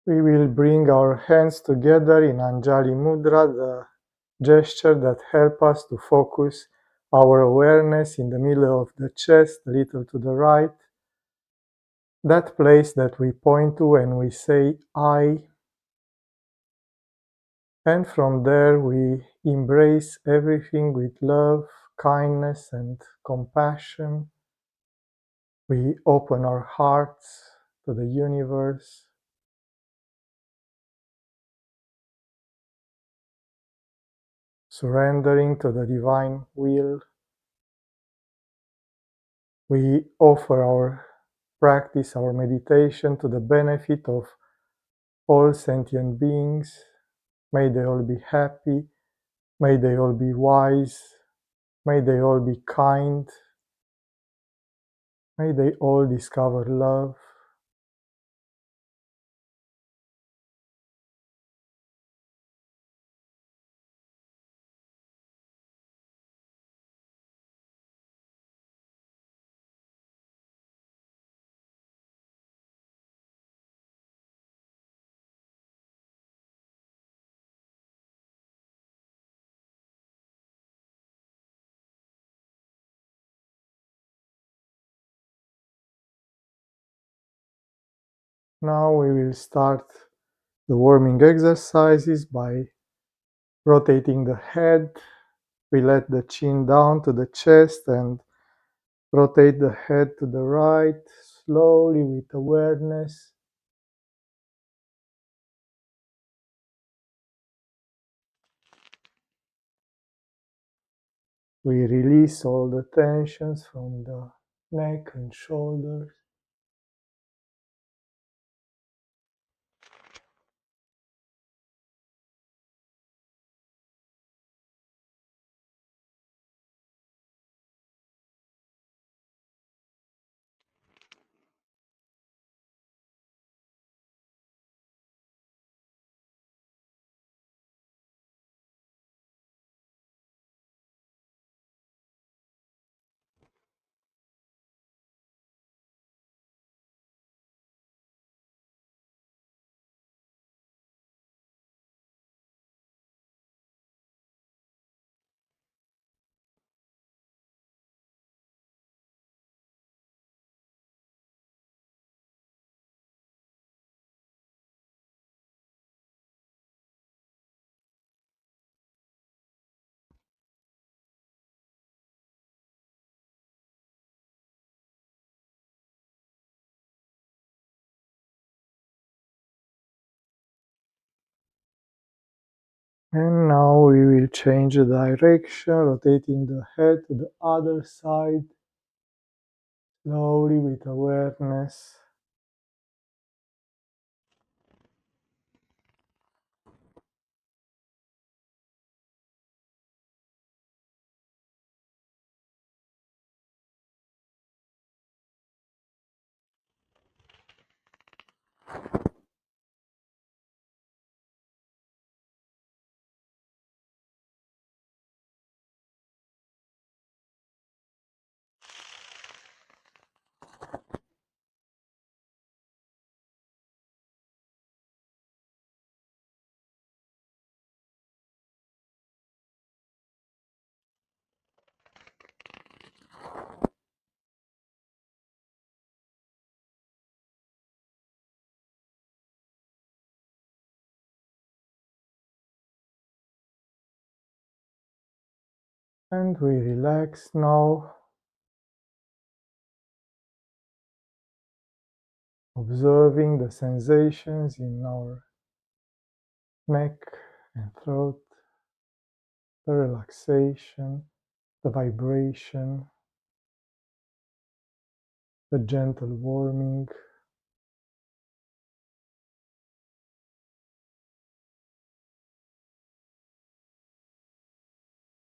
We will bring our hands together in Anjali Mudra, the gesture that helps us to focus our awareness in the middle of the chest, a little to the right, that place that we point to when we say I. And from there we embrace everything with love, kindness, and compassion. We open our hearts to the universe, surrendering to the divine will. We offer our practice, our meditation to the benefit of all sentient beings. May they all be happy. May they all be wise. May they all be kind. May they all discover love. Now we will start the warming exercises by rotating the head. We let the chin down to the chest and rotate the head to the right, slowly with awareness. We release all the tensions from the neck and shoulders. And now we will change the direction, rotating the head to the other side, slowly with awareness. And we relax now, observing the sensations in our neck and throat, the relaxation, the vibration, the gentle warming.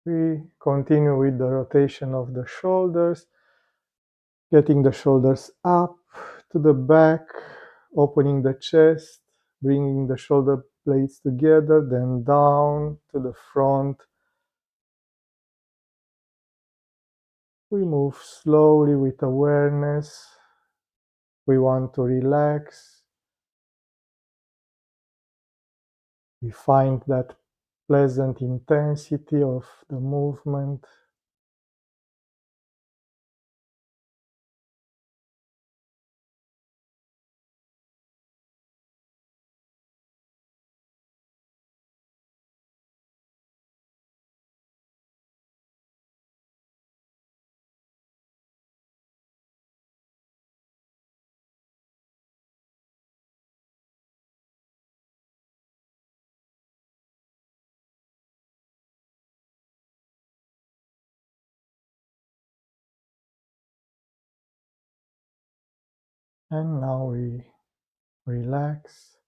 We continue with the rotation of the shoulders, getting the shoulders up to the back, opening the chest, bringing the shoulder blades together, then down to the front. We move slowly with awareness. We want to relax We find that pleasant intensity of the movement. And now we relax,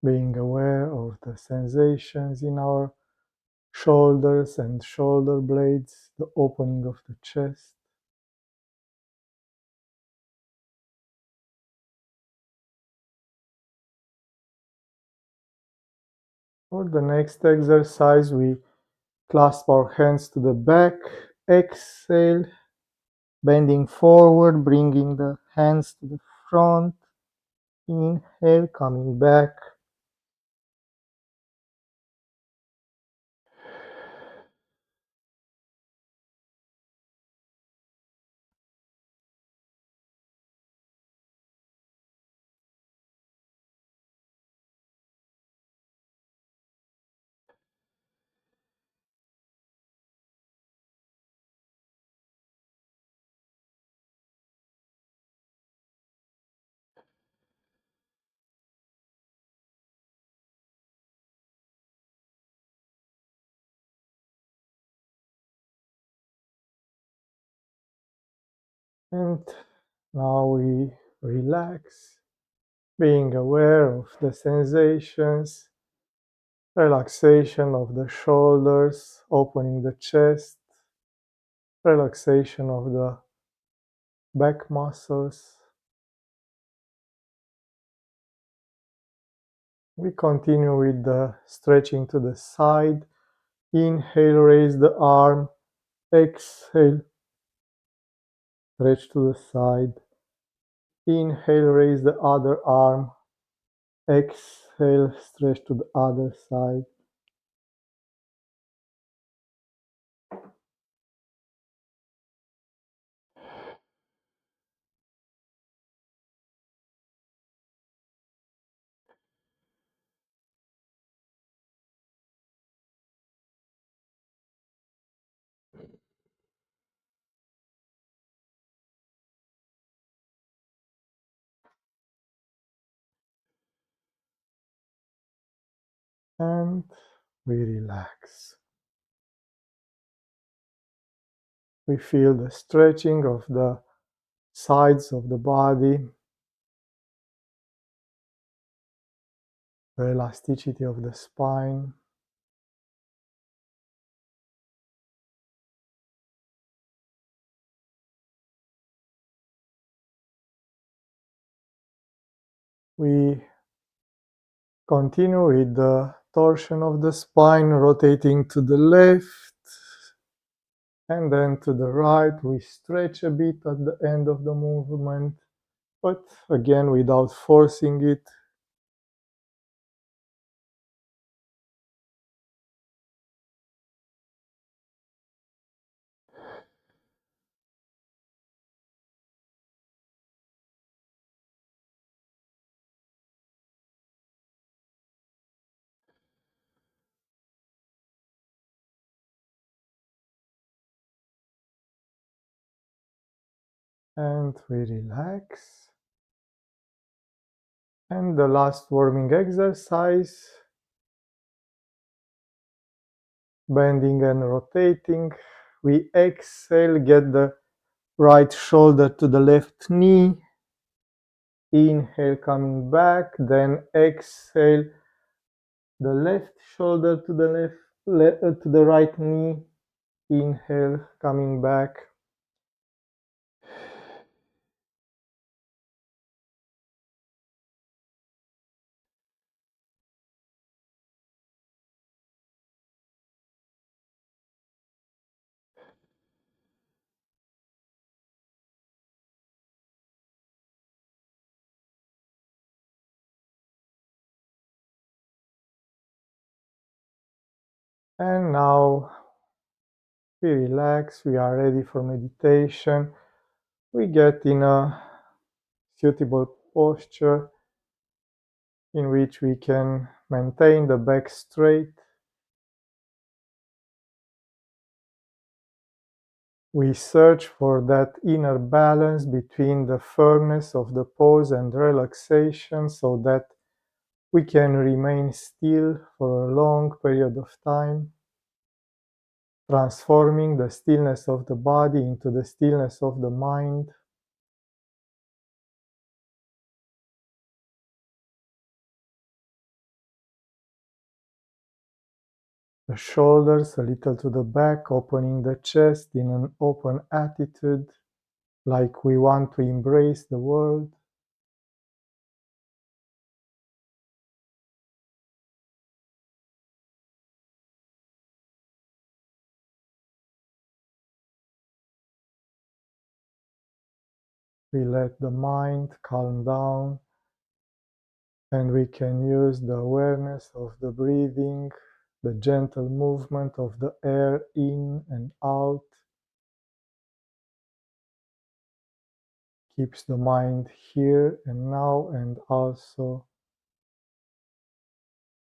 being aware of the sensations in our shoulders and shoulder blades, the opening of the chest. For the next exercise, we clasp our hands to the back, exhale, bending forward, bringing the hands to the front, inhale, coming back, and now we relax, being aware of the sensations, relaxation of the shoulders, opening the chest, relaxation of the back muscles. We continue with the stretching to the side. Inhale, raise the arm. Exhale, stretch to the side. Inhale, raise the other arm. Exhale, stretch to the other side. And we relax. We feel the stretching of the sides of the body, the elasticity of the spine. We continue with the torsion of the spine, rotating to the left and then to the right. We stretch a bit at the end of the movement, but again without forcing it. And we relax. And the last warming exercise, bending and rotating. We exhale, get the right shoulder to the left knee. Inhale, coming back, then exhale, the left shoulder to the to the right knee. Inhale, coming back. And now we relax, we are ready for meditation. We get in a suitable posture in which we can maintain the back straight. We search for that inner balance between the firmness of the pose and relaxation so that we can remain still for a long period of time, transforming the stillness of the body into the stillness of the mind. The shoulders a little to the back, opening the chest in an open attitude, like we want to embrace the world. We let the mind calm down, and we can use the awareness of the breathing, the gentle movement of the air in and out, keeps the mind here and now and also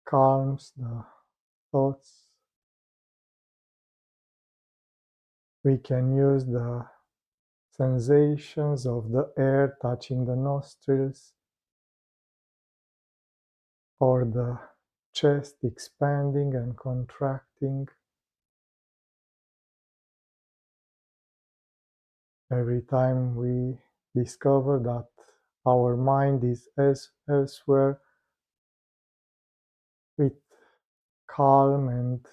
calms the thoughts. We can use the sensations of the air touching the nostrils or the chest expanding and contracting every time we discover that our mind is elsewhere. With calm and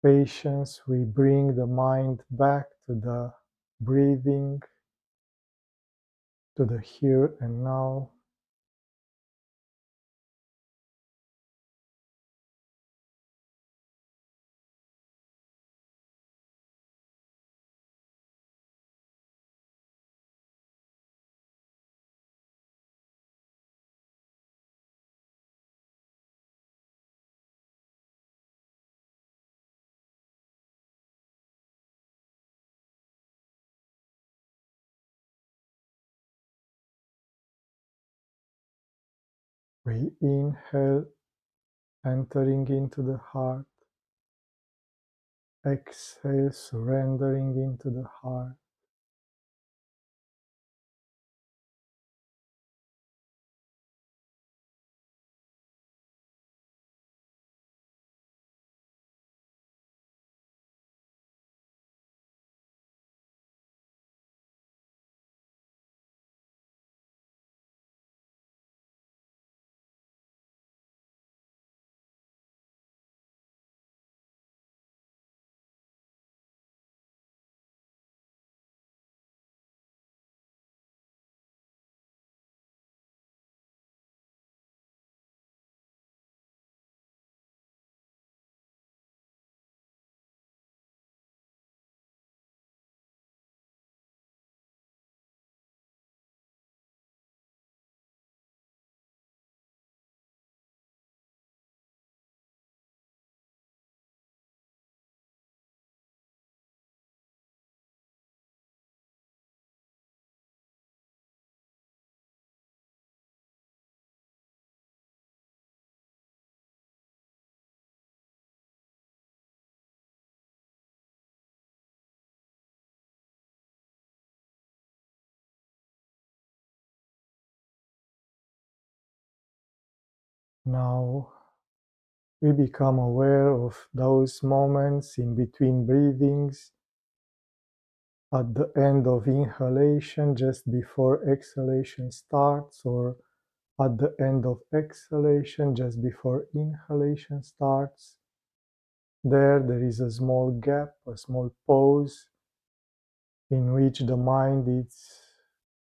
patience, we bring the mind back to the breathing, to the here and now. We inhale, entering into the heart. Exhale, surrendering into the heart. Now we become aware of those moments in between breathings, at the end of inhalation, just before exhalation starts, or at the end of exhalation, just before inhalation starts. There is a small gap, a small pause in which the mind is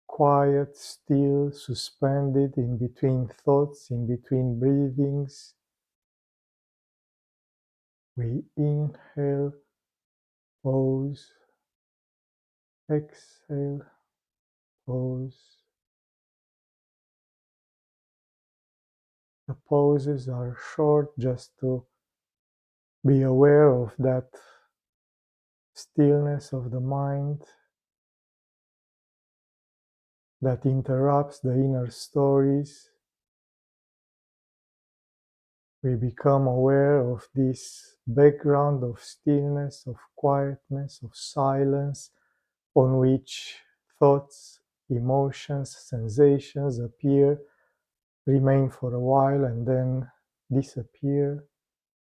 quiet, still, suspended in between thoughts, in between breathings. We inhale, pause, exhale, pause. The pauses are short just to Be aware of that stillness of the mind that interrupts the inner stories. We become aware of this background of stillness, of quietness, of silence, on which thoughts, emotions, sensations appear, remain for a while, and then disappear,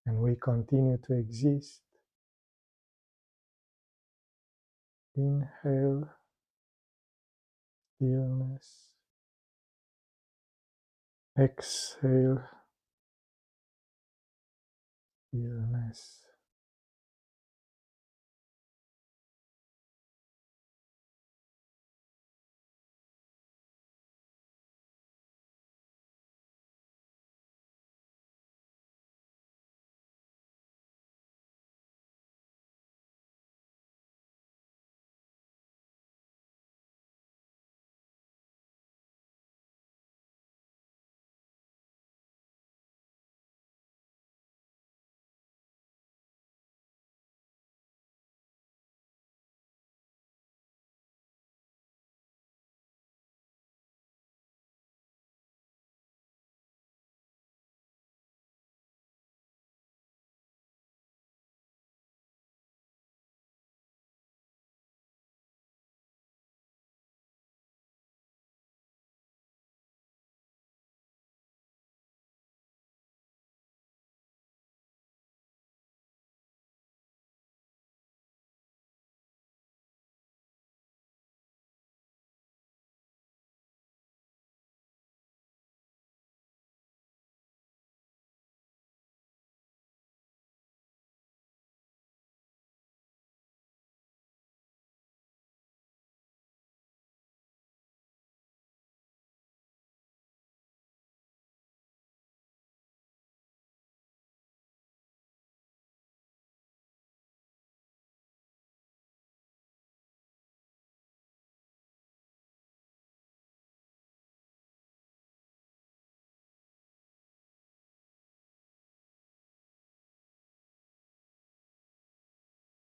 and we continue to exist. Inhale, stillness. Exhale, stillness.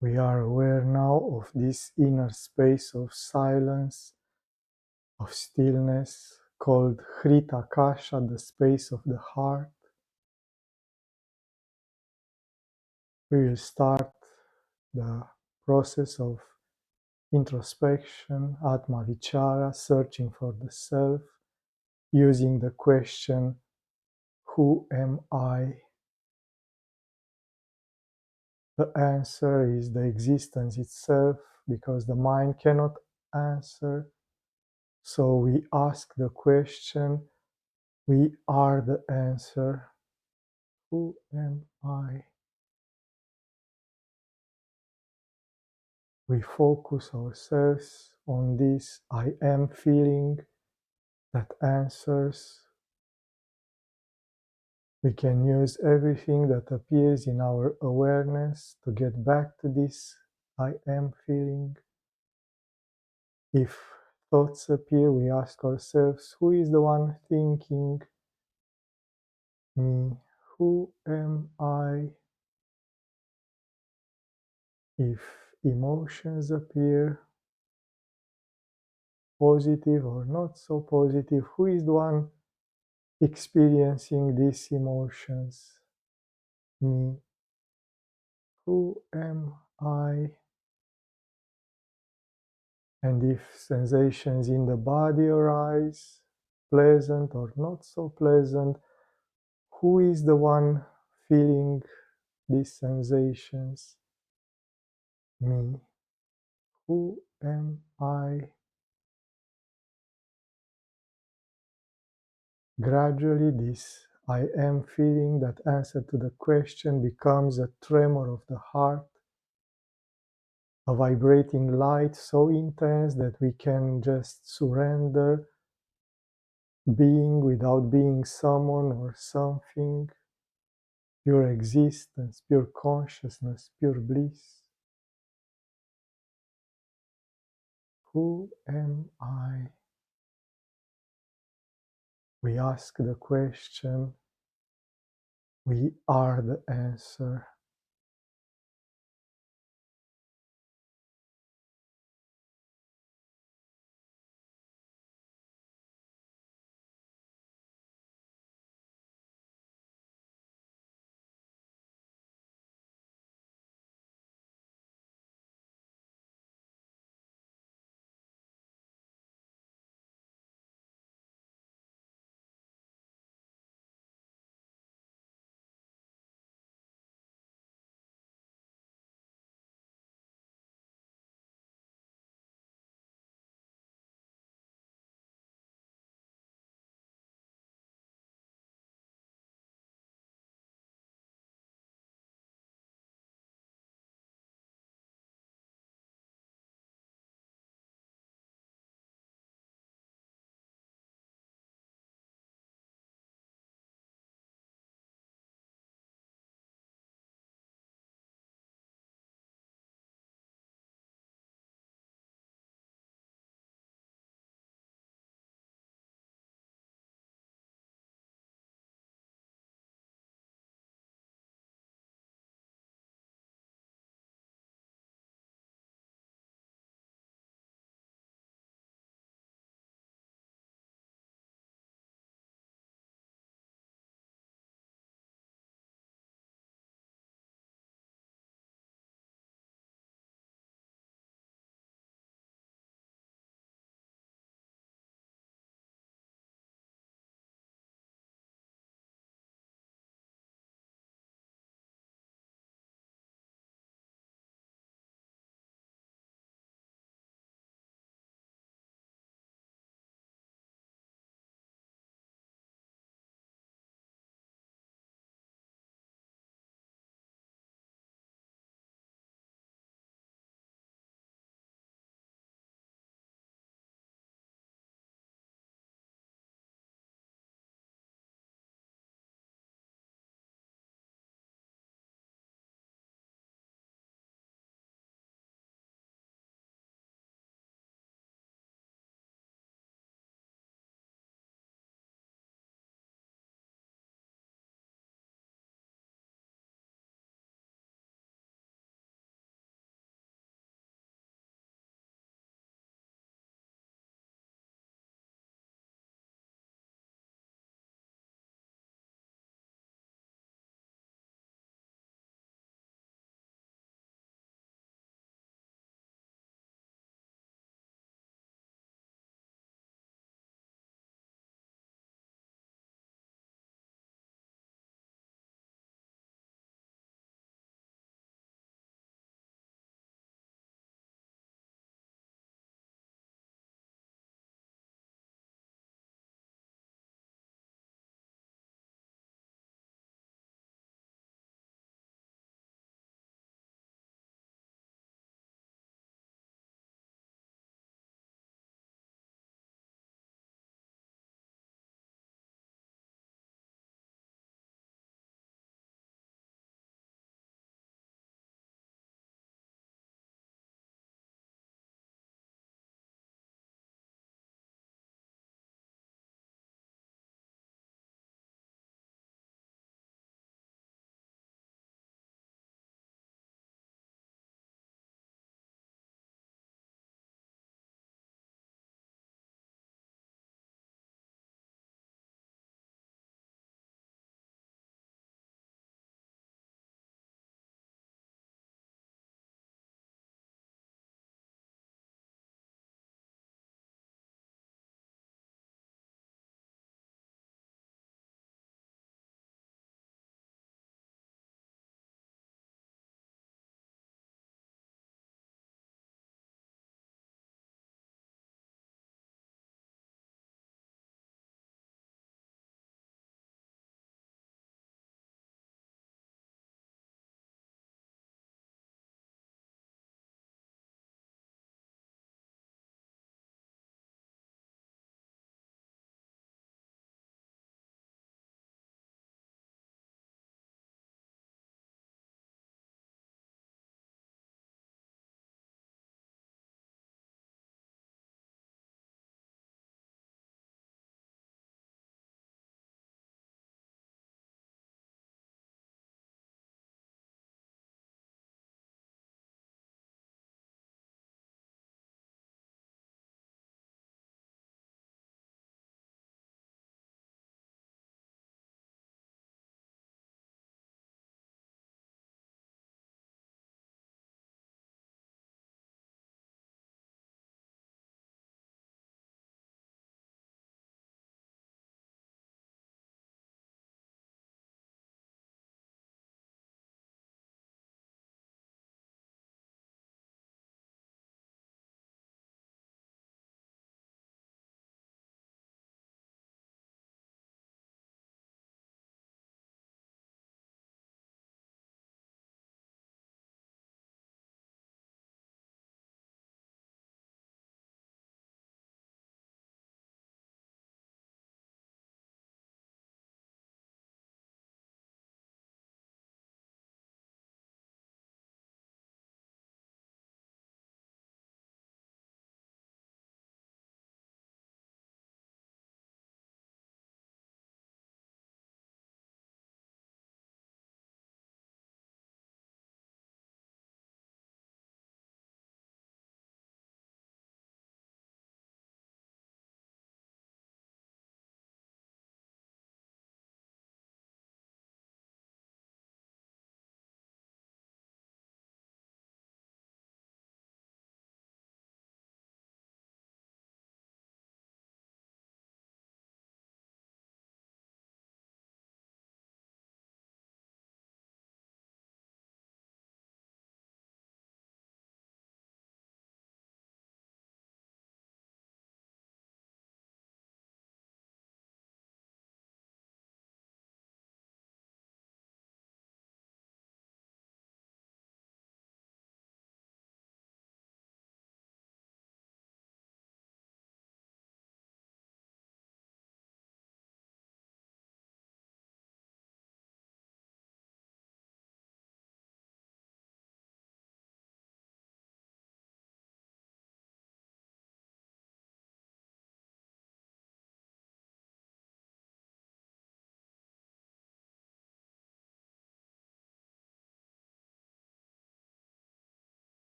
We are aware now of this inner space of silence, of stillness, called Hritakasha, the space of the heart. We will start the process of introspection, Atma Vichara, searching for the self, using the question, who am I? The answer is the existence itself, because the mind cannot answer. So we ask the question, we are the answer. Who am I? We focus ourselves on this I am feeling that answers. We can use everything that appears in our awareness to get back to this I am feeling. If thoughts appear, we ask ourselves, who is the one thinking me? Who am I? If emotions appear, positive or not so positive, who is the one experiencing these emotions? Me. Who am I? And if sensations in the body arise, pleasant or not so pleasant, who is the one feeling these sensations? Me. Who am I? Gradually, this I am feeling, that answer to the question, becomes a tremor of the heart, a vibrating light so intense that we can just surrender, being without being someone or something, pure existence, pure consciousness, pure bliss. Who am I? We ask the question, we are the answer.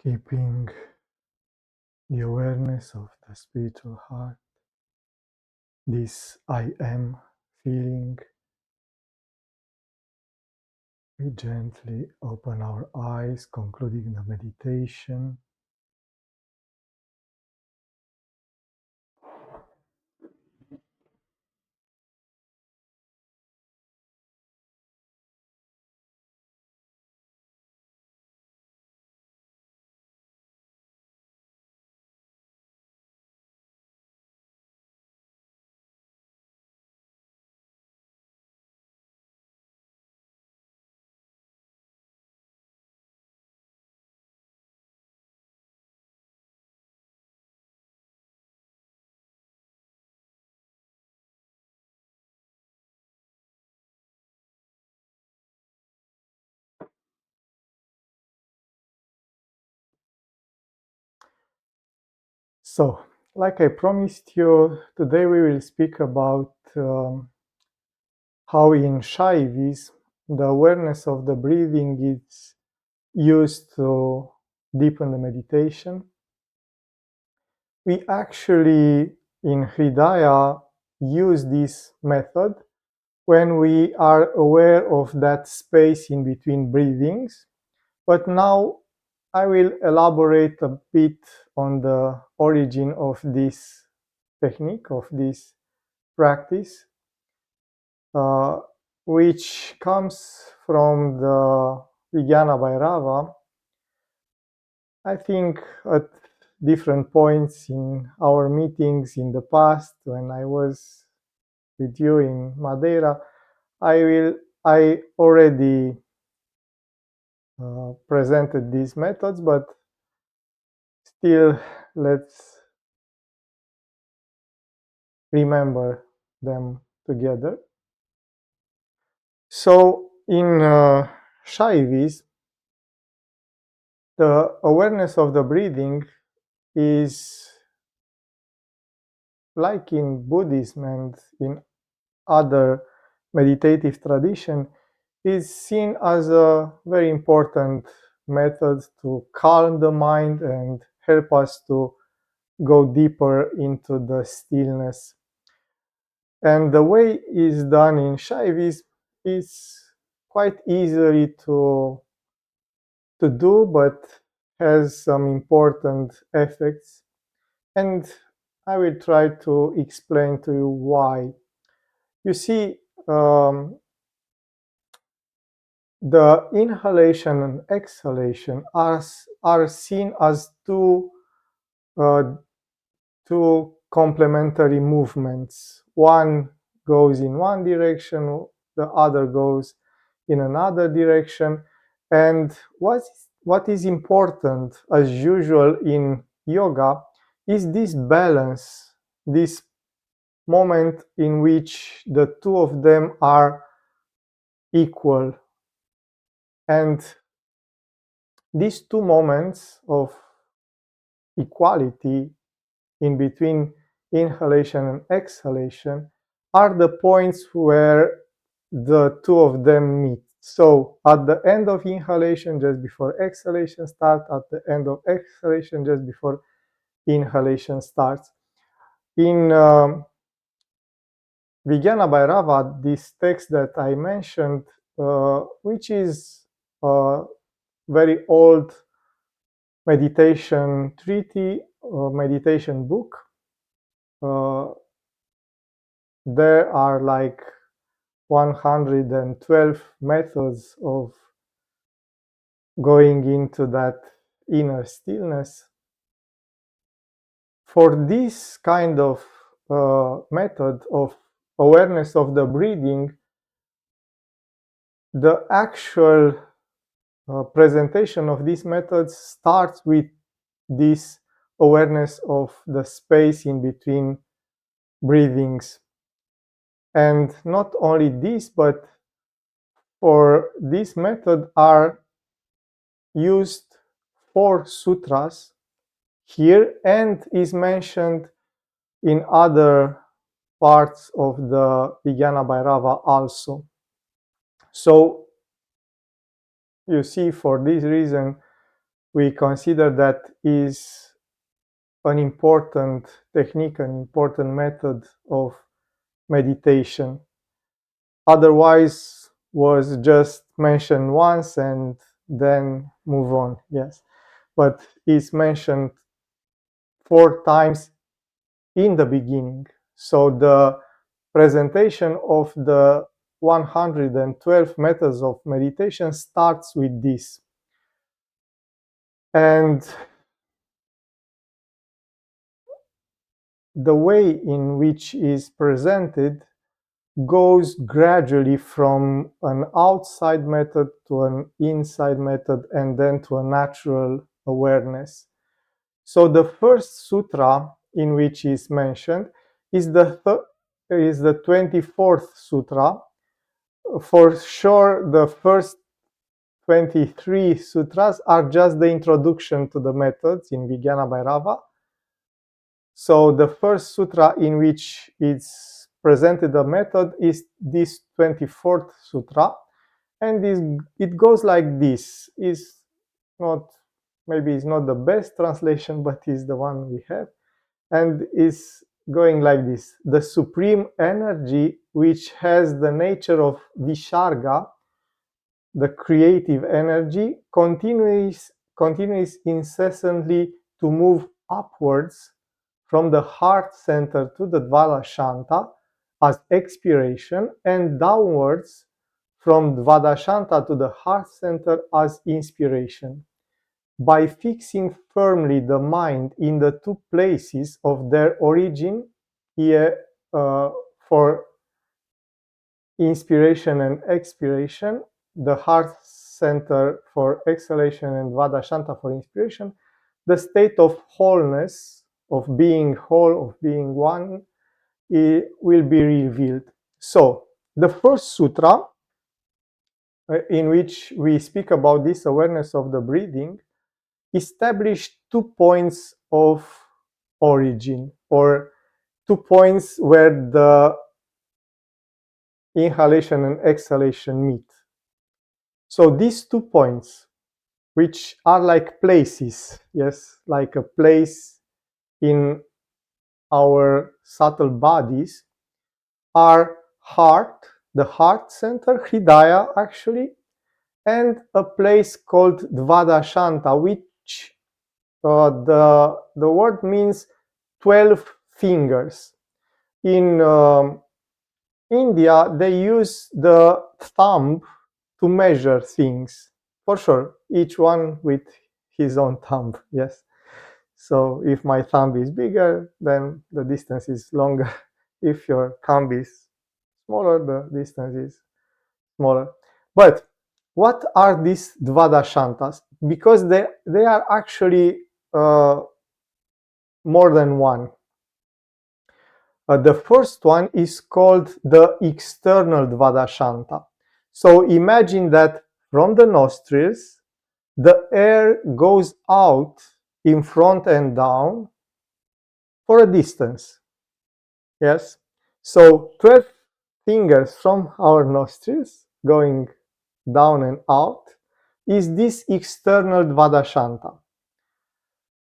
keeping the awareness of the spiritual heart, this I am feeling. We gently open our eyes, concluding the meditation. So, like I promised you, today we will speak about how in shaivism the awareness of the breathing is used to deepen the meditation. We actually in Hridaya use this method when we are aware of that space in between breathings. But now I will elaborate a bit on the origin of this technique, of this practice, uh, which comes from the Vijnana Bhairava. I think at different points in our meetings in the past, when I was with you in Madeira, I already presented these methods, but still let's remember them together. So in Shaivism, the awareness of the breathing is like in Buddhism and in other meditative tradition, is seen as a very important method to calm the mind and help us to go deeper into the stillness. And the way it's done in Shaivism is quite easily to do, but has some important effects. And I will try to explain to you why. You see, the inhalation and exhalation are seen as uh, two complementary movements. One goes in one direction, the other goes in another direction. And what is important, as usual in yoga, is this balance, this moment in which the two of them are equal. And these two moments of equality in between inhalation and exhalation are the points where the two of them meet. So at the end of inhalation, just before exhalation starts, at the end of exhalation, just before inhalation starts. In Vijnana Bhairava, this text that I mentioned, which is a very old meditation treaty, meditation book, there are like 112 methods of going into that inner stillness. For this kind of method of awareness of the breathing, the actual presentation of these methods starts with this awareness of the space in between breathings. And not only this, but for this method are used 4 sutras here and is mentioned in other parts of the Vijnana Bhairava also. So you see, for this reason, we consider that is an important technique, an important method of meditation. Otherwise was just mentioned once and then move on, yes. But it's mentioned 4 times in the beginning. So the presentation of the 112 methods of meditation starts with this. And the way in which is presented goes gradually from an outside method to an inside method and then to a natural awareness. So the first sutra in which is mentioned is the 24th sutra. For sure, the first 23 sutras are just the introduction to the methods in Vijnana Bhairava. So the first sutra in which it's presented the method is this 24th sutra, and it goes like this. Is not, maybe it's not the best translation, but is the one we have, and is going like this: the supreme energy which has the nature of visarga, the creative energy, continues incessantly to move upwards from the heart center to the Dvadashanta as expiration, and downwards from Dvadashanta to the heart center as inspiration. By fixing firmly the mind in the two places of their origin, for inspiration and expiration, the heart center for exhalation and Dvadashanta for inspiration, the state of wholeness, of being whole, of being one, it will be revealed. So, the first sutra in which we speak about this awareness of the breathing established 2 points of origin, or 2 points where the inhalation and exhalation meet. So these 2 points, which are like places, yes, like a place in our subtle bodies, are heart, the heart center, Hridaya actually, and a place called Dvadashanta, which the word means 12 fingers. In India, they use the thumb to measure things. For sure, each one with his own thumb, yes. So if my thumb is bigger, then the distance is longer. If your thumb is smaller, the distance is smaller. But what are these Dvadashantas? Because they are actually more than one. The first one is called the external Dvadashanta. So imagine that from the nostrils, the air goes out in front and down for a distance. Yes? So 12 fingers from our nostrils going down and out is this external Dvadashanta.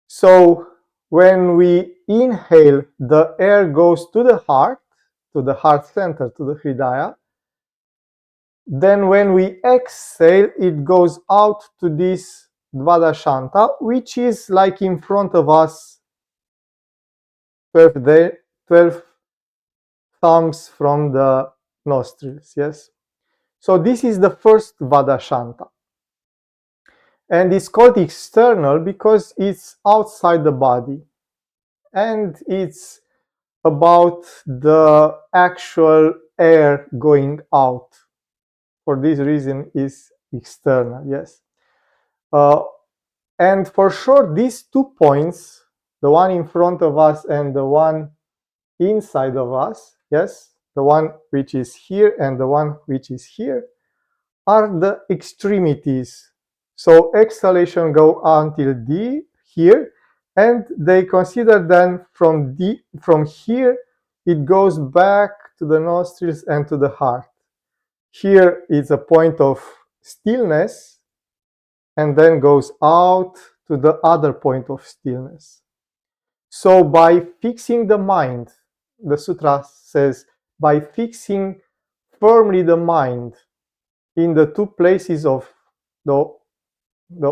So when we inhale, the air goes to the heart center, to the Hridaya. Then when we exhale, it goes out to this Dvadashanta, which is like in front of us, 12 thumbs from the nostrils, yes? So this is the first Dvadashanta. And it's called external because it's outside the body. And it's about the actual air going out. For this reason is external, yes. And for sure, these 2 points, the one in front of us and the one inside of us, yes, the one which is here and the one which is here, are the extremities. So exhalation go until D here, and they consider then from here it goes back to the nostrils and to the heart. Here is a point of stillness, and then goes out to the other point of stillness. So by fixing the mind, the sutra says, by fixing firmly the mind in the two places of the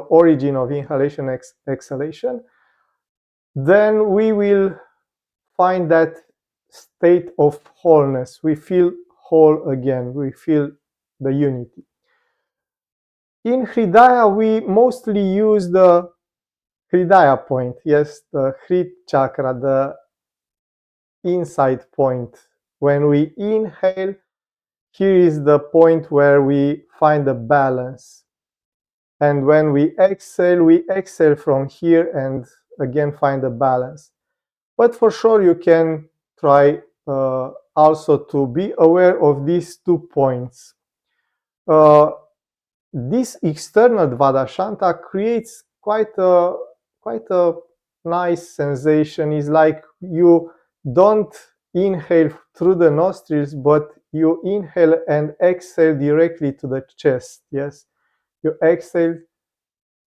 origin of inhalation, exhalation, then we will find that state of wholeness. We feel whole again. We feel the unity. In Hridaya, we mostly use the Hridaya point, yes, the Hrid chakra, the inside point. When we inhale, here is the point where we find the balance. And when we exhale from here and again find the balance. But for sure, you can try also to be aware of these 2 points. This external Dvadashanta creates quite a nice sensation. It's like you don't inhale through the nostrils, but you inhale and exhale directly to the chest. Yes, you exhale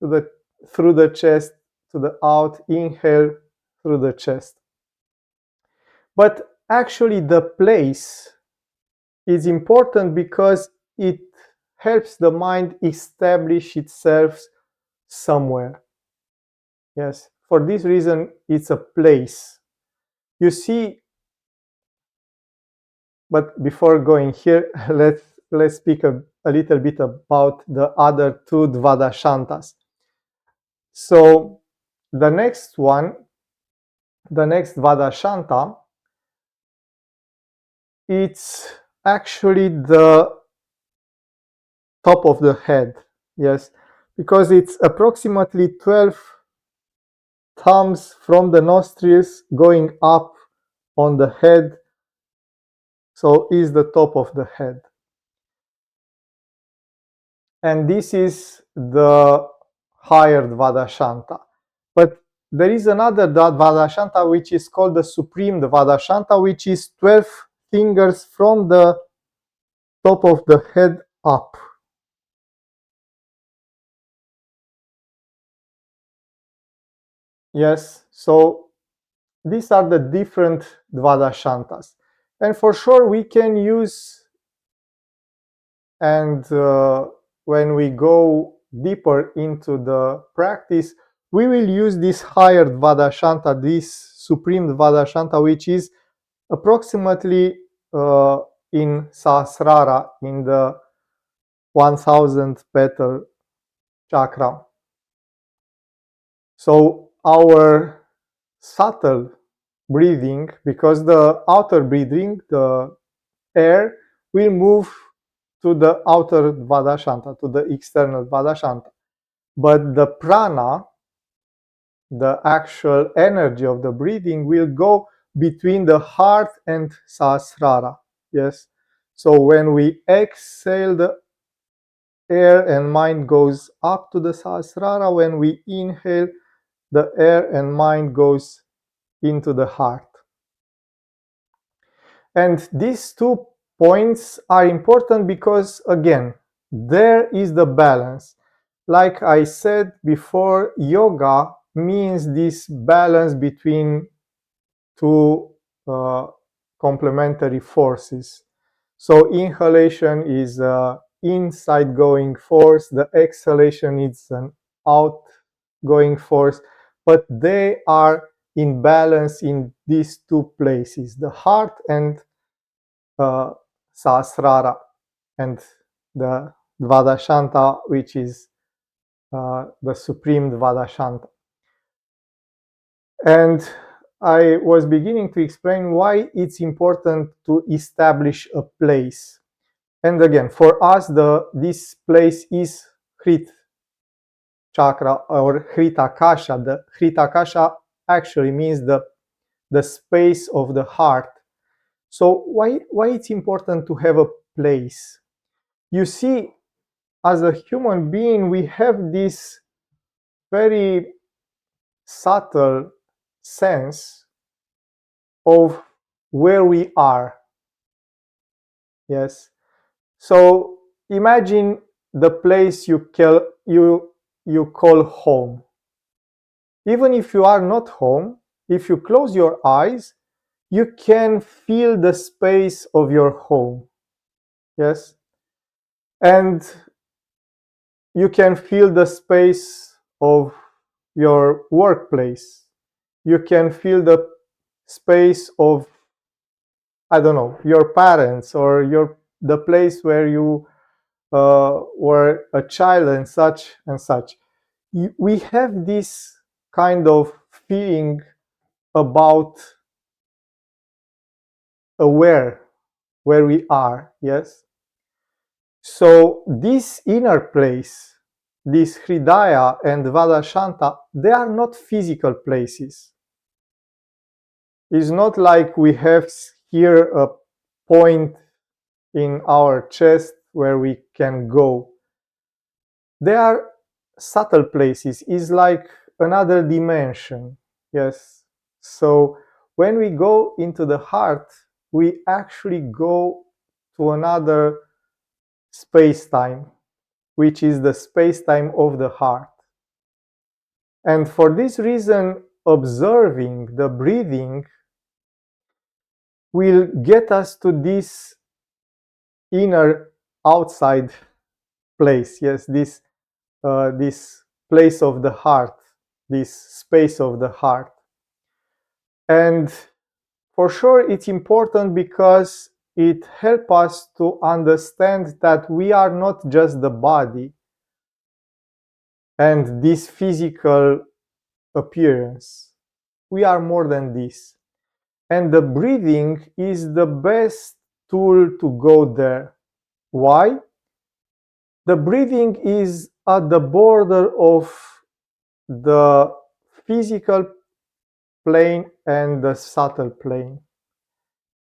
through the chest to the out, inhale through the chest. But actually, the place is important because it helps the mind establish itself somewhere. Yes, for this reason, it's a place. You see, but before going here, let's speak a little bit about the other 2 Dvadashantas. So the next one, the next Dvadashanta, it's actually the top of the head. Yes, because it's approximately 12 thumbs from the nostrils going up on the head, so is the top of the head. And this is the higher Dvadashanta. But there is another Dvadashanta which is called the Supreme Dvadashanta, which is 12 fingers from the top of the head up. Yes, so these are the different Dvadashantas. And for sure we can use, and when we go deeper into the practice, we will use this higher Dvadashanta, this Supreme Dvadashanta, which is approximately in Sahasrara, in the 1000th petal chakra. So our subtle breathing, because the outer breathing, the air, will move to the outer Dvadashanta, to the external Dvadashanta. But the prana, the actual energy of the breathing, will go between the heart and Sahasrara. Yes. So when we exhale, the air and mind goes up to the Sahasrara. When we inhale, the air and mind goes into the heart. And these 2 points are important because, again, there is the balance. Like I said before, yoga means this balance between 2 complementary forces. So inhalation is an inside going force, the exhalation is an outgoing force, but they are in balance in these 2 places, the heart and Sahasrara, and the Dvadashanta, which is the Supreme Dvadashanta. And I was beginning to explain why it's important to establish a place. And again, for us, this place is Hrit chakra or Hritakasha. The Hritakasha actually means the space of the heart. So why it's important to have a place? You see, as a human being, we have this very subtle sense of where we are. Yes. So imagine the place you call home. Even if you are not home, if you close your eyes, you can feel the space of your home. Yes? And you can feel the space of your workplace. You can feel the space of, I don't know, your parents, or the place where you were a child, and such and such. We have this kind of feeling about aware where we are. Yes. So this inner place, this Hridaya and Vadashanta, they are not physical places. It's not like we have here a point in our chest where we can go. They are subtle places. It's like another dimension. Yes. So when we go into the heart, we actually go to another space-time, which is the space-time of the heart. And for this reason, observing the breathing will get us to this inner outside place. Yes, this place of the heart, this space of the heart. And for sure it's important because it helps us to understand that we are not just the body and this physical appearance. We are more than this. And the breathing is the best tool to go there. Why? The breathing is at the border of the physical plane and the subtle plane.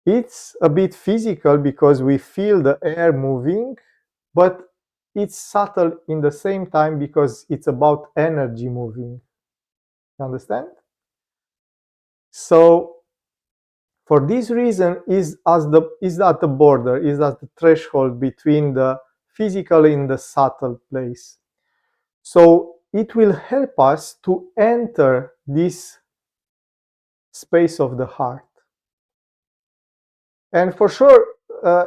It's a bit physical because we feel the air moving, but it's subtle in the same time because it's about energy moving. You understand? So for this reason is at the border, is at the threshold between the physical and the subtle place. So it will help us to enter this space of the heart. And for sure,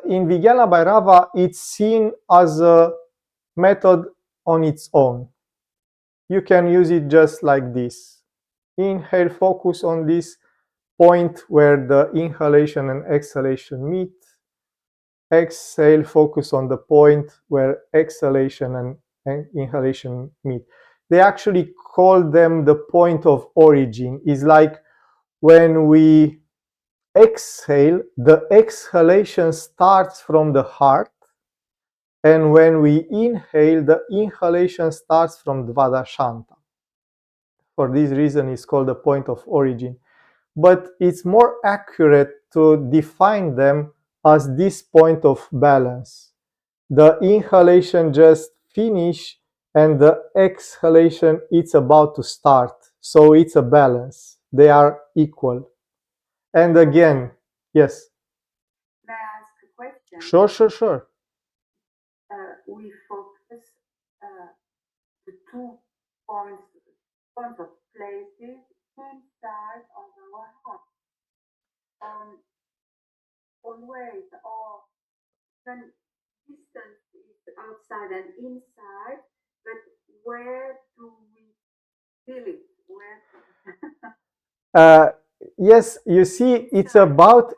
in Vijnana Bhairava, it's seen as a method on its own. You can use it just like this. Inhale, focus on this point where the inhalation and exhalation meet. Exhale, focus on the point where exhalation and inhalation meet. They actually call them the point of origin. It's like when we exhale, the exhalation starts from the heart, and when we inhale, the inhalation starts from the Vadashanta. For this reason, it's called the point of origin. But it's more accurate to define them as this point of balance. The inhalation just finished and the exhalation it's about to start. So it's a balance. They are equal. And again, yes. May I ask a question? Sure. We focus the 2 points of places inside of our heart. Always, or when distance is outside and inside, but where do we feel it? Where? Yes, you see, it's about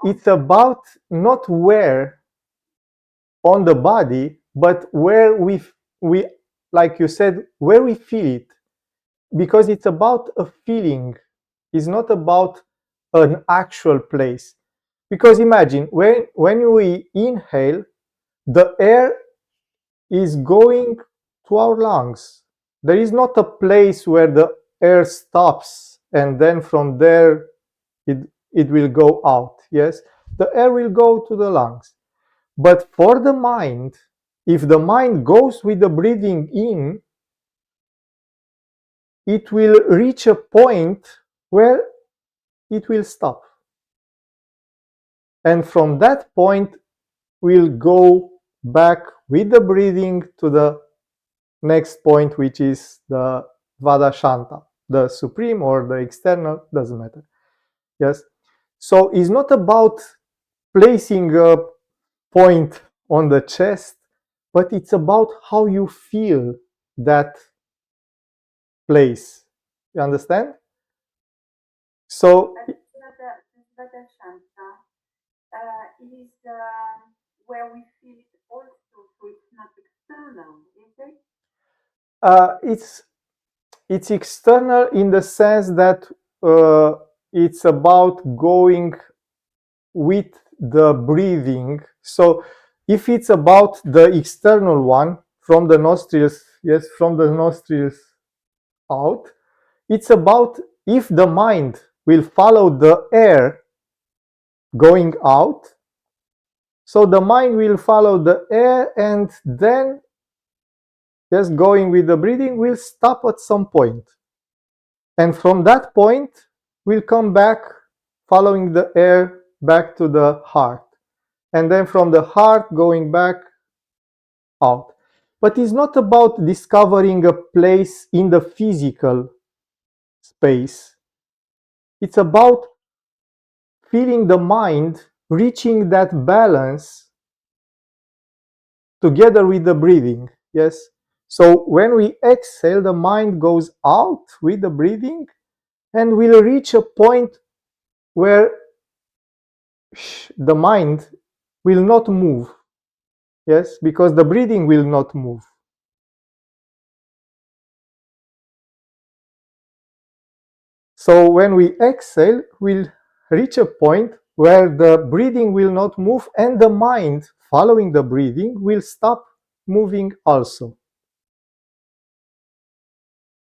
not where on the body, but where we like you said, where we feel it, because it's about a feeling. It's not about an actual place. Because imagine when we inhale, the air is going to our lungs. There is not a place where the air stops and then from there it will go out. Yes, the air will go to the lungs. But for the mind, if the mind goes with the breathing in, it will reach a point where it will stop. And from that point, we'll go back with the breathing to the next point, which is the Vadashanta, the supreme or the external, doesn't matter. Yes. So it's not about placing a point on the chest, but it's about how you feel that place. You understand? So Vata Shanta is where we feel it also, so it's not external, is it? it's external in the sense that it's about going with the breathing. So if it's about the external one from the nostrils, yes, from the nostrils out, it's about if the mind will follow the air going out, so the mind will follow the air, and then just going with the breathing will stop at some point. And from that point, we'll come back following the air back to the heart. And then from the heart, going back out. But it's not about discovering a place in the physical space. It's about feeling the mind reaching that balance together with the breathing. Yes. So when we exhale, the mind goes out with the breathing and will reach a point where the mind will not move. Yes, because the breathing will not move. So when we exhale, we'll reach a point where the breathing will not move and the mind, following the breathing, will stop moving also.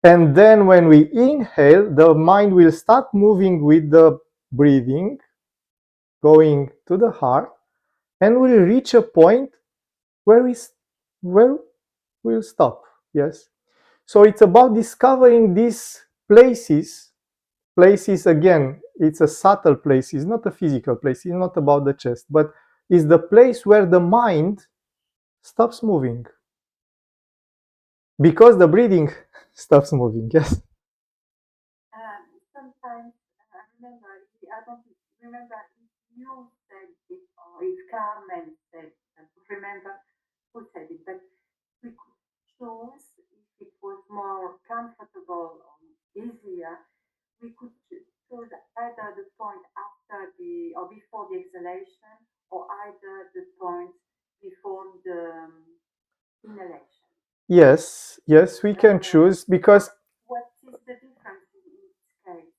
And then when we inhale, the mind will start moving with the breathing, going to the heart, and we'll reach a point where we'll stop. Yes. So it's about discovering these places. Places, again, it's a subtle place. It's not a physical place. It's not about the chest, but it's the place where the mind stops moving because the breathing stops moving. Yes. Sometimes I remember, I don't remember if you said it or if Carmen said it. I don't remember who said it, but we could choose if it was more comfortable or easier. We could choose either the point after the or before the exhalation, or either the point before the inhalation. Yes, yes, we can choose because What is the difference in each case?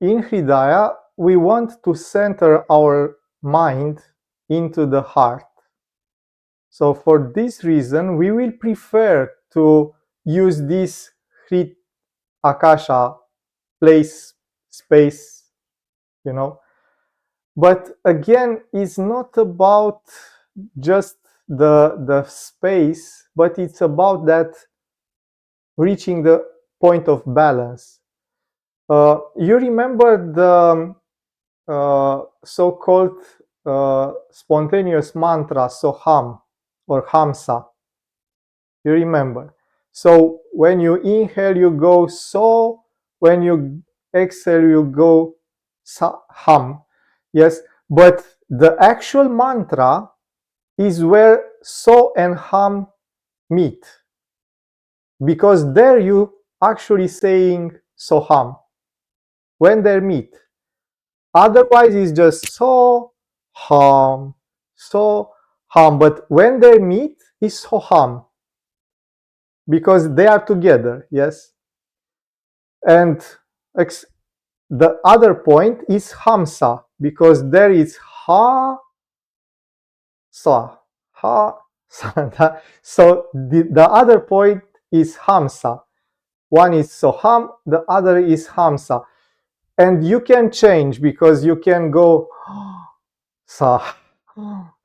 in Hridaya, we want to center our mind into the heart. So for this reason, we will prefer to use this Hrit Akasha place, space, you know. But again, it's not about just the space, but it's about that reaching the point of balance. You remember the so-called spontaneous mantra Soham or Hamsa. You remember. So when you inhale, you go so. When you exhale, you go Ham. Yes, but the actual mantra is where so and ham meet, because there you actually saying soham when they meet. Otherwise, it's just ham, so ham. But when they meet, it's soham because they are together. Yes, and the other point is hamsa because there is ha sa ha sa. So the other point is hamsa. One is soham, the other is hamsa. And you can change because you can go sa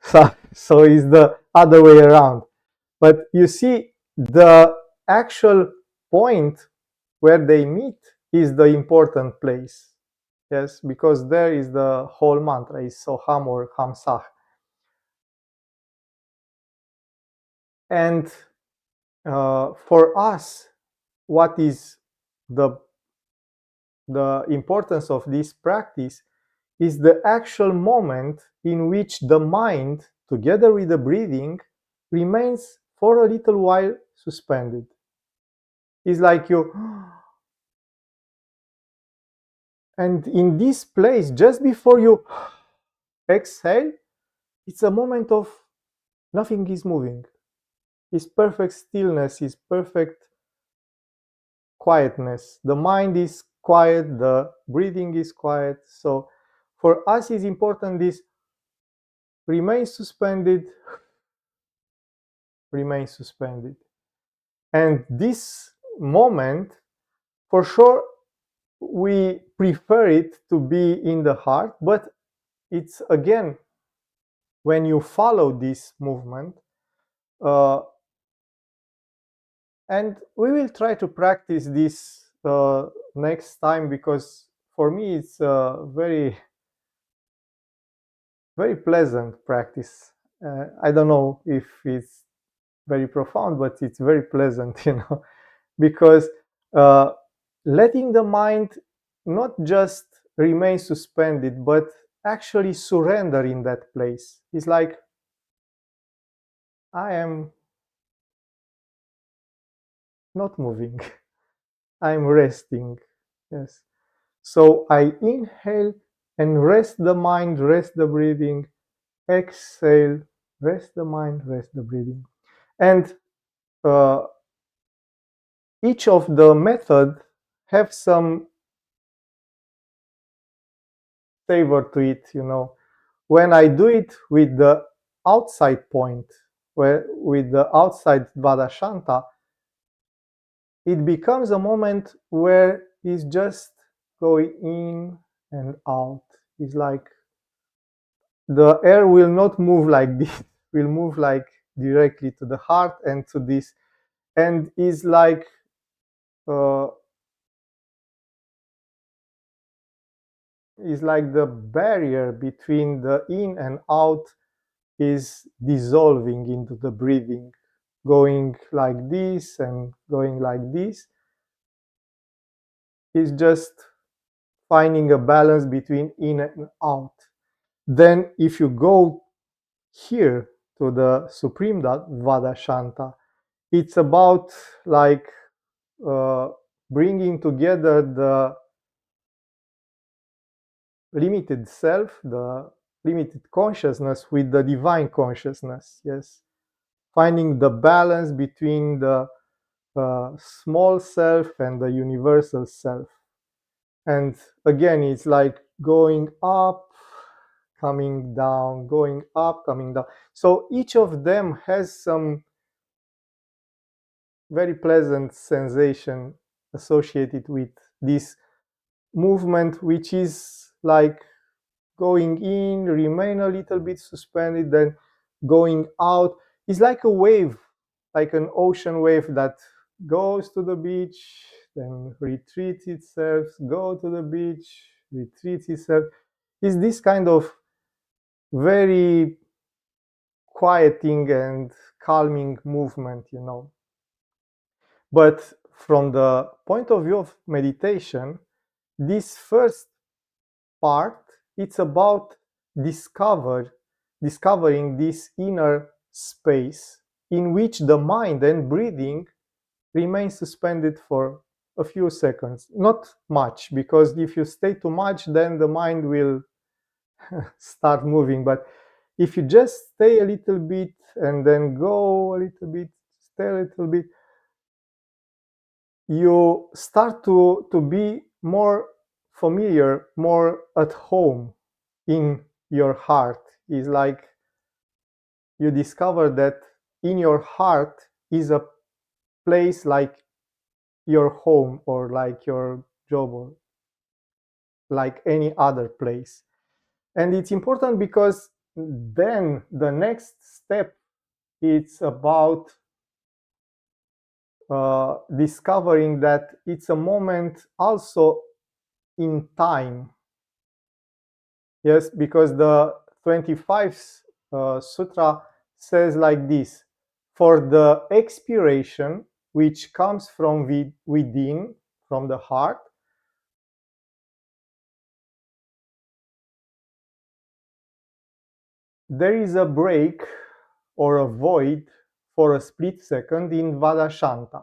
sa. So it's the other way around. But you see, the actual point where they meet is the important place. Yes, because there is the whole mantra is soham or hamsah. And for us, what is the the importance of this practice is the actual moment in which the mind, together with the breathing, remains for a little while suspended. It's like you, and in this place, just before you exhale, it's a moment of nothing is moving. It's perfect stillness, it's perfect quietness. The mind is quiet, the breathing is quiet. So for us, it's important this remain suspended, remain suspended. And this moment, for sure, we prefer it to be in the heart, but it's again, when you follow this movement, uh, and we will try to practice this next time, because for me it's a very pleasant practice. I don't know if it's very profound, but it's very pleasant, because uh, letting the mind not just remain suspended, but actually surrender in that place. It's like I am not moving, I'm resting. Yes. So I inhale and rest the mind, rest the breathing. Exhale, rest the mind, rest the breathing. And uh, each of the method have some savor to it. When I do it with the outside point, with the outside Vadashanta, it becomes a moment where it's just going in and out. It's like the air will not move like this, will move like directly to the heart and to this, and is like uh, is like the barrier between the in and out is dissolving into the breathing, going like this and going like this. Is just finding a balance between in and out. Then if you go here to the Supreme Vadashanta, it's about like uh, bringing together the limited self, the limited consciousness with the divine consciousness. Yes, finding the balance between the small self and the universal self. And again, it's like going up, coming down, going up, coming down. So each of them has some very pleasant sensation associated with this movement, which is like going in, remain a little bit suspended, then going out. It's like a wave, like an ocean wave that goes to the beach, then retreats itself, go to the beach, retreats itself. It's this kind of very quieting and calming movement. But from the point of view of meditation, this first part, it's about discovering this inner space in which the mind and breathing remain suspended for a few seconds. Not much, because if you stay too much, then the mind will start moving. But if you just stay a little bit and then go a little bit, stay a little bit, you start to be more familiar, more at home in your heart. Is like you discover that in your heart is a place like your home or like your job or like any other place. And it's important because then the next step, it's about discovering that it's a moment also in time. Yes, because the 25th sutra says like this: for the expiration which comes from within, from the heart, there is a break or a void for a split second in Vadashanta.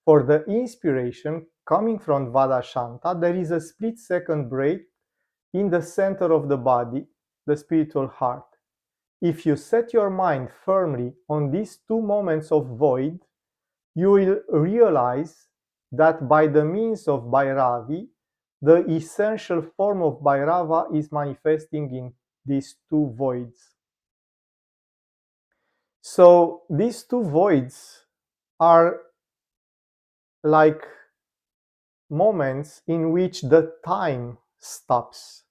For the inspiration coming from Vadashanta, there is a split second break in the center of the body, the spiritual heart. If you set your mind firmly on these two moments of void, you will realize that by the means of Bhairavi, the essential form of Bhairava is manifesting in these two voids. So these two voids are like moments in which the time stops.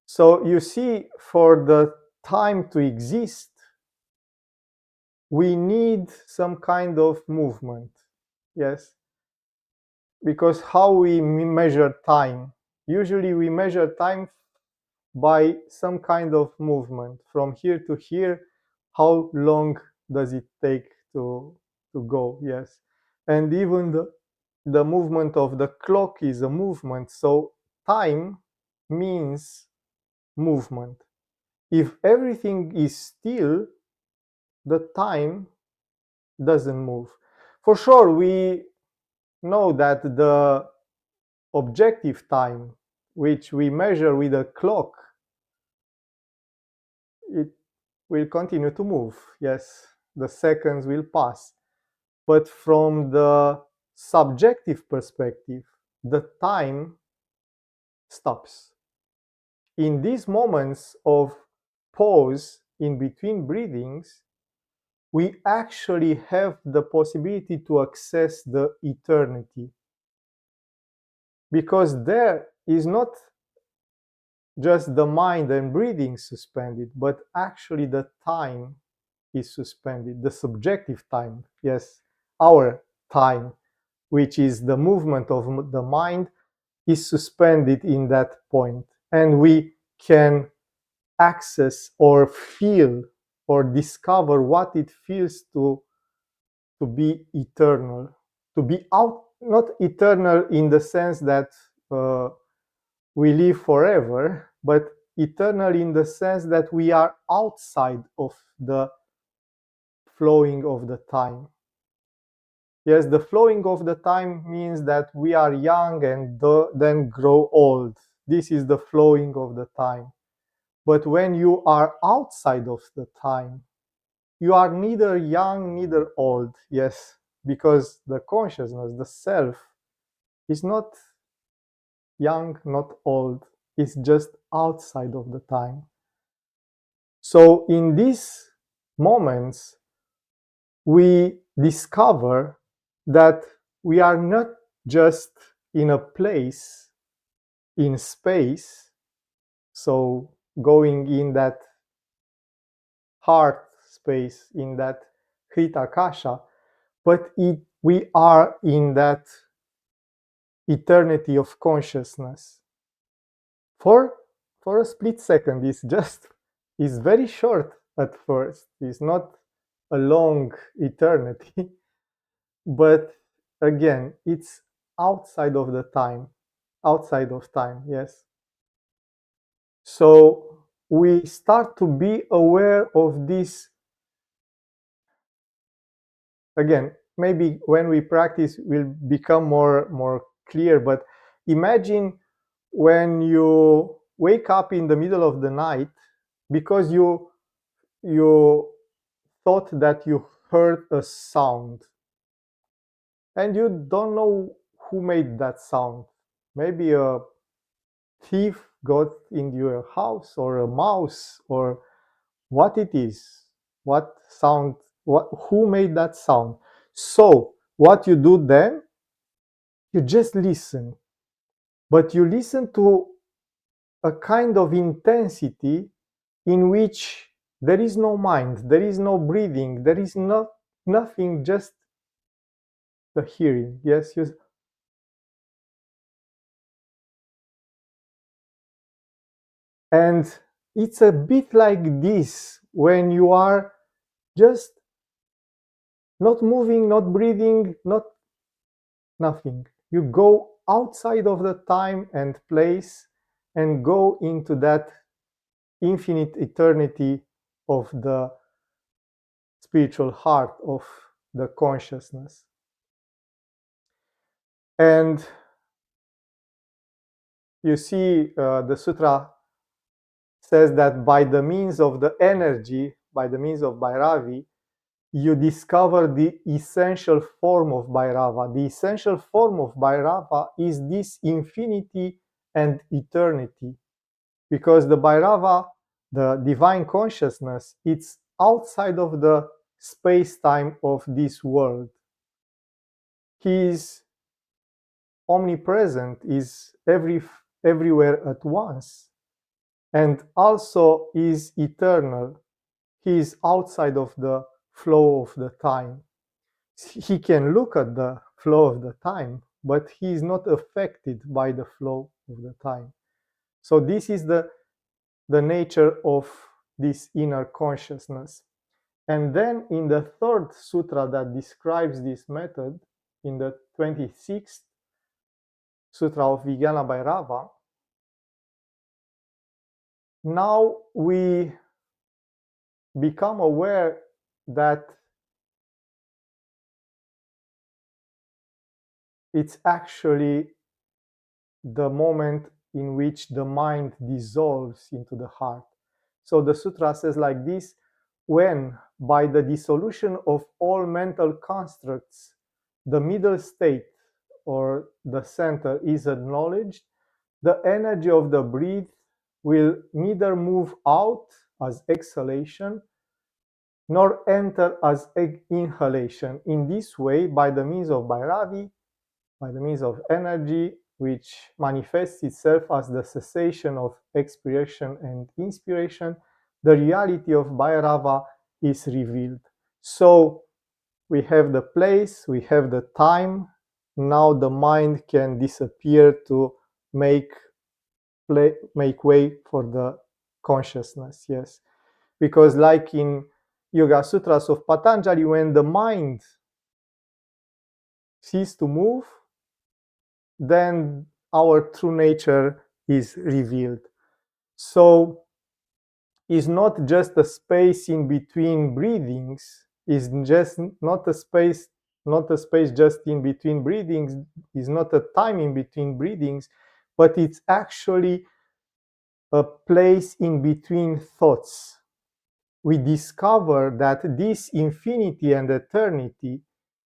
So you see, for the time to exist, we need some kind of movement. Yes, because how we measure time? Usually we measure time by some kind of movement from here to here. How long does it take to go? Yes, and even the movement of the clock is a movement. So time means movement. If everything is still, the time doesn't move. For sure, we know that the objective time, which we measure with a clock, it will continue to move. Yes, the seconds will pass. But from the subjective perspective, the time stops. In these moments of pause in between breathings, we actually have the possibility to access the eternity. Because there is not just the mind and breathing suspended, but actually the time is suspended, the subjective time, yes, our time, which is the movement of the mind, is suspended in that point. And we can access or feel or discover what it feels to be eternal, to be out, not eternal in the sense that we live forever, but eternal in the sense that we are outside of the flowing of the time. Yes, the flowing of the time means that we are young and then grow old. This is the flowing of the time. But when you are outside of the time, you are neither young neither old. Yes, because the consciousness, the self, is not young, not old. It's just outside of the time. So in these moments, we discover that we are not just in a place in space, so going in that heart space, in that Hritakasha, but we are in that eternity of consciousness. For a split second, is very short at first. It's not a long eternity, but again, it's outside of the time, outside of time, yes. So we start to be aware of this. Again, maybe when we practice will become more clear, but imagine when you wake up in the middle of the night because you thought that you heard a sound and you don't know who made that sound. Maybe a thief got into your house, or a mouse, or what it is, what sound, who made that sound. So what you do then, you just listen, but you listen to a kind of intensity in which there is no mind, there is no breathing, there is nothing, just the hearing. Yes, and it's a bit like this when you are just not moving, not breathing, not nothing. You go outside of the time and place and go into that infinite eternity of the spiritual heart of the consciousness. And you see, the sutra says that by the means of the energy, by the means of Bhairavi, you discover the essential form of Bhairava. The essential form of Bhairava is this infinity and eternity. Because the Bhairava, the divine consciousness, it's outside of the space-time of this world. He is omnipresent, is everywhere at once, and also is eternal. He is outside of the flow of the time. He can look at the flow of the time, but he is not affected by the flow of the time. So this is the nature of this inner consciousness. And then in the third sutra that describes this method, in the 26th sutra of Vijnana Bhairava, now we become aware that it's actually the moment in which the mind dissolves into the heart. So the sutra says like this: when, by the dissolution of all mental constructs, the middle state or the center is acknowledged, the energy of the breath will neither move out as exhalation nor enter as inhalation. In this way, by the means of Bhairavi, by the means of energy, which manifests itself as the cessation of expiration and inspiration, the reality of Bhairava is revealed. So we have the place, we have the time. Now the mind can disappear to make way for the consciousness. Yes, because like in Yoga Sutras of Patanjali, when the mind ceases to move, then our true nature is revealed. So it's not just a space in between breathings, it's just not a space, not a space just in between breathings, is not a time in between breathings, but it's actually a place in between thoughts. We discover that this infinity and eternity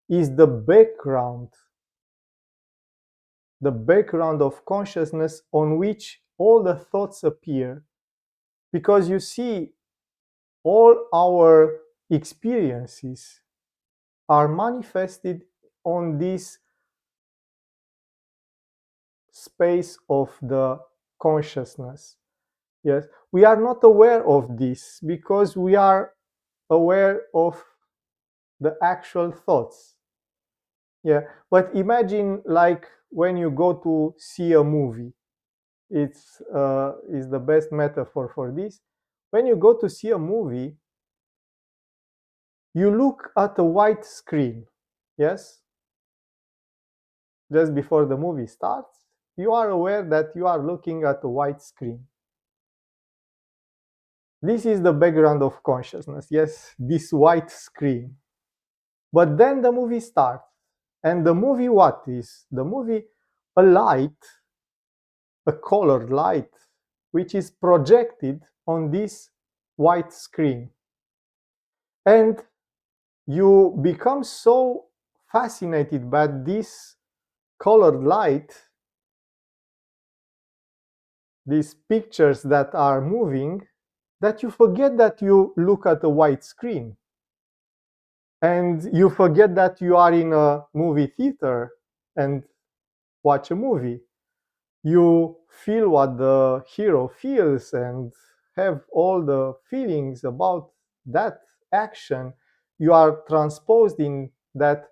is the background of consciousness on which all the thoughts appear. Because you see, all our experiences are manifested on this space of the consciousness. Yes, we are not aware of this because we are aware of the actual thoughts. Yeah, but imagine like when you go to see a movie. It's is the best metaphor for this. When you go to see a movie, you look at a white screen. Yes, just before the movie starts, you are aware that you are looking at a white screen. This is the background of consciousness. Yes, this white screen. But then the movie starts. And the movie, what is? The movie, a light, a colored light, which is projected on this white screen. And you become so fascinated by this colored light, these pictures that are moving, that you forget that you look at a white screen. And you forget that you are in a movie theater and watch a movie. You feel what the hero feels and have all the feelings about that action. You are transposed in that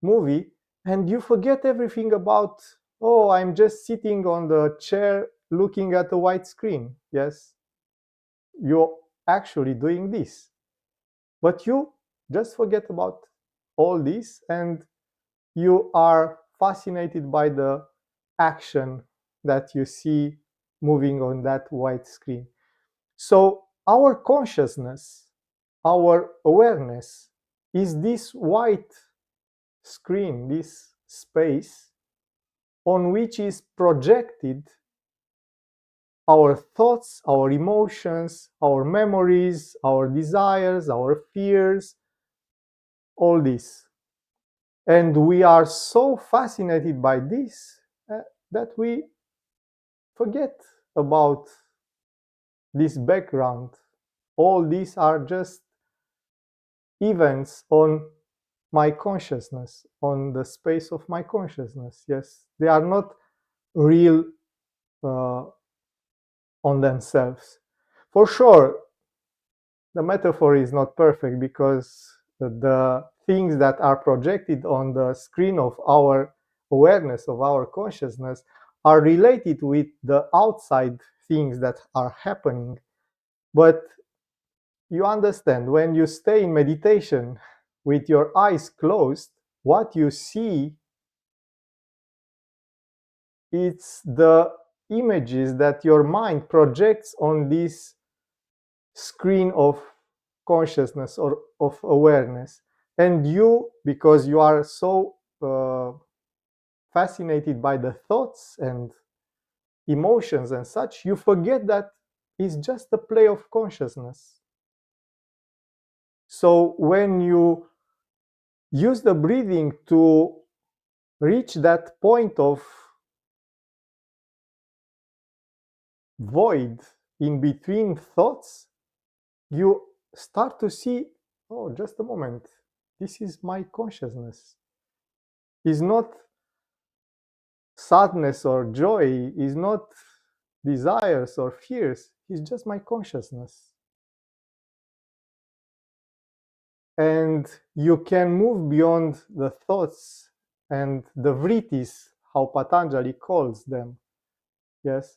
movie and you forget everything about, oh, I'm just sitting on the chair looking at a white screen. Yes, you're actually doing this, but you just forget about all this, and you are fascinated by the action that you see moving on that white screen. So our consciousness, our awareness is this white screen, this space on which is projected our thoughts, our emotions, our memories, our desires, our fears, all this. And we are so fascinated by this that we forget about this background. All these are just events on my consciousness, on the space of my consciousness. Yes, they are not real uh, on themselves. For sure, the metaphor is not perfect because the things that are projected on the screen of our awareness, of our consciousness, are related with the outside things that are happening. But you understand, when you stay in meditation with your eyes closed, what you see, it's the images that your mind projects on this screen of consciousness or of awareness. And you, because you are so fascinated by the thoughts and emotions and such, you forget that it's just a play of consciousness. So when you use the breathing to reach that point of void in between thoughts, you start to see, oh, just a moment, this is my consciousness. Is not sadness or joy, is not desires or fears, it's just my consciousness. And you can move beyond the thoughts and the vrittis, how Patanjali calls them. Yes.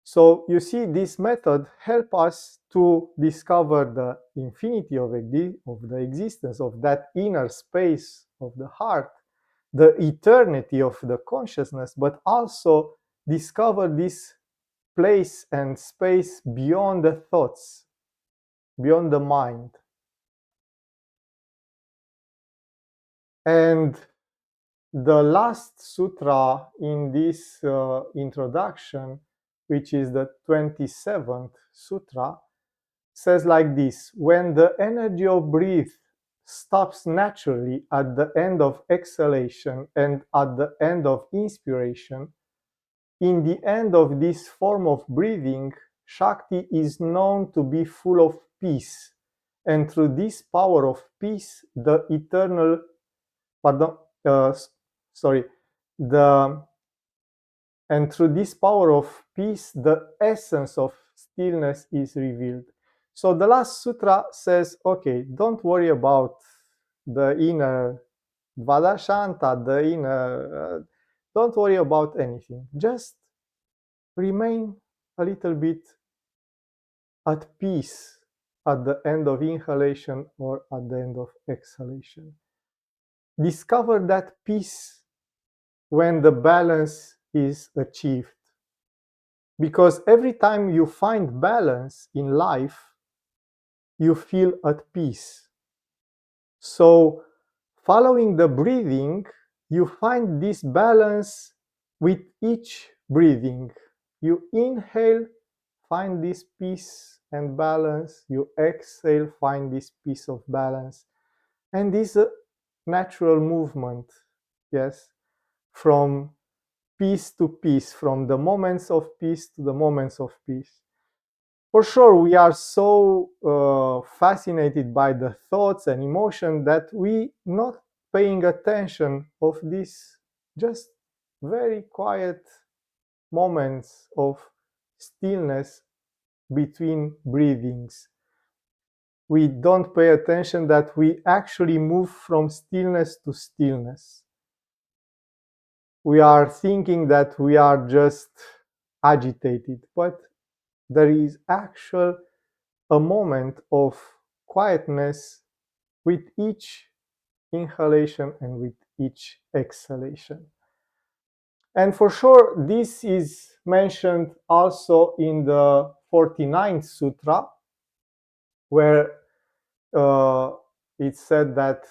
So you see, this method help us to discover the infinity of the existence of that inner space of the heart, the eternity of the consciousness, but also discover this place and space beyond the thoughts, beyond the mind. And the last sutra in this introduction, which is the 27th sutra, says like this: when the energy of breath stops naturally at the end of exhalation and at the end of inspiration, in the end of this form of breathing, Shakti is known to be full of peace. And through this power of peace, the eternal, pardon, sorry, the and through this power of peace, the essence of stillness is revealed. So the last sutra says, okay, don't worry about the inner Vadashanta, the inner, don't worry about anything. Just remain a little bit at peace at the end of inhalation or at the end of exhalation. Discover that peace when the balance is achieved. Because every time you find balance in life, you feel at peace. So, following the breathing, you find this balance with each breathing. You inhale, find this peace and balance. You exhale, find this peace of balance. And this natural movement, yes, from peace to peace, from the moments of peace to the moments of peace. For sure, we are so fascinated by the thoughts and emotion that we not paying attention of this just very quiet moments of stillness between breathings. We don't pay attention that we actually move from stillness to stillness. We are thinking that we are just agitated, but there is actual a moment of quietness with each inhalation and with each exhalation. And for sure, this is mentioned also in the 49th Sutra, where uh, it's said that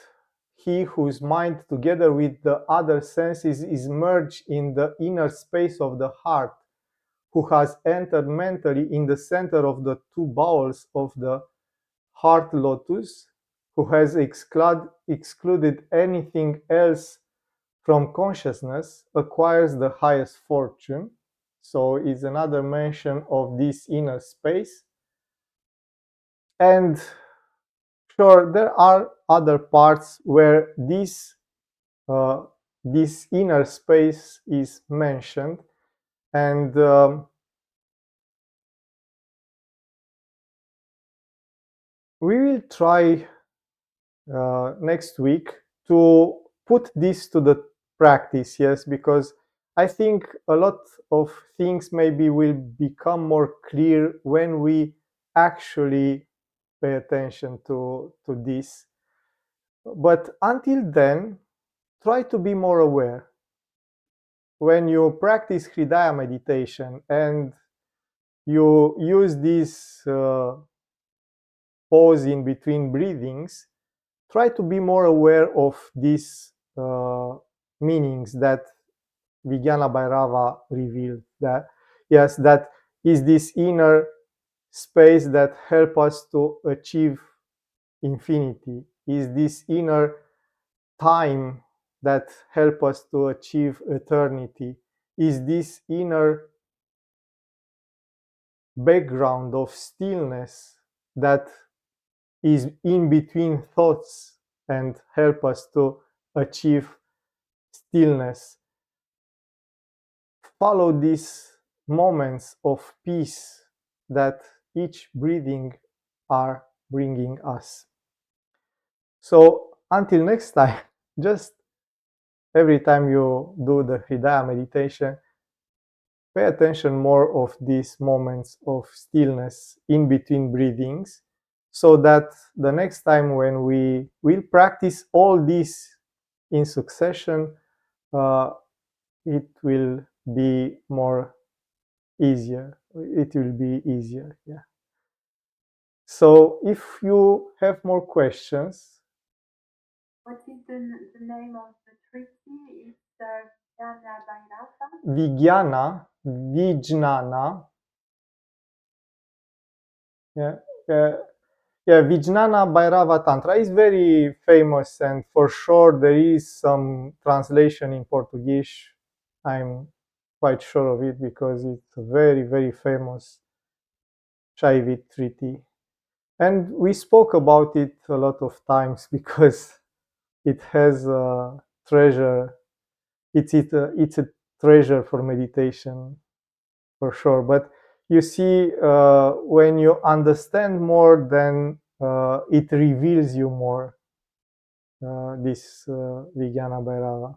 he whose mind, together with the other senses, is merged in the inner space of the heart, who has entered mentally in the center of the two bowels of the heart lotus, who has excluded anything else from consciousness, acquires the highest fortune. So it's another mention of this inner space. And sure, there are other parts where uh, this inner space is mentioned, and we will try next week to put this to the practice. Yes, because I think a lot of things maybe will become more clear when we actually pay attention to this. But until then, try to be more aware. When you practice Hridaya meditation and you use this pause in between breathings, try to be more aware of these meanings that Vijnana Bhairava revealed. That yes, that is this inner space that help us to achieve infinity. Is this inner time that help us to achieve eternity. Is this inner background of stillness that is in between thoughts and help us to achieve stillness. Follow these moments of peace that each breathing are bringing us. So until next time, just every time you do the Hridaya meditation, pay attention more of these moments of stillness in between breathings, so that the next time when we will practice all these in succession, uh, it will be more easier. It will be easier. Yeah. So if you have more questions, What is the name of the treaty? It's Vijnana Bhairava. Vijnana, yeah, yeah, Vijnana Bhairava Tantra is very famous, and for sure there is some translation in Portuguese. I'm quite sure of it because it's a very, very famous Shaivit treaty. And we spoke about it a lot of times because it has a treasure. It's a treasure for meditation for sure. But you see, when you understand more, then it reveals you more. This Vijnana Bhairava.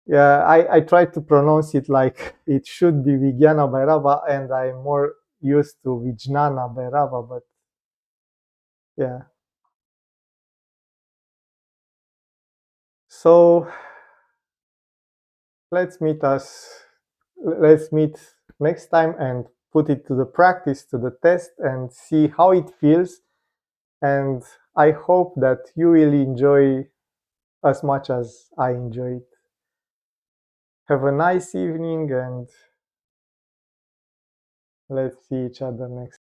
Yeah, I try to pronounce it like it should be Vijnana Bhairava, and I'm more used to Vijnana Bhairava, but yeah. So let's meet us. Let's meet next time and put it to the practice, to the test, and see how it feels. And I hope that you will enjoy as much as I enjoyed. Have a nice evening, and let's see each other next.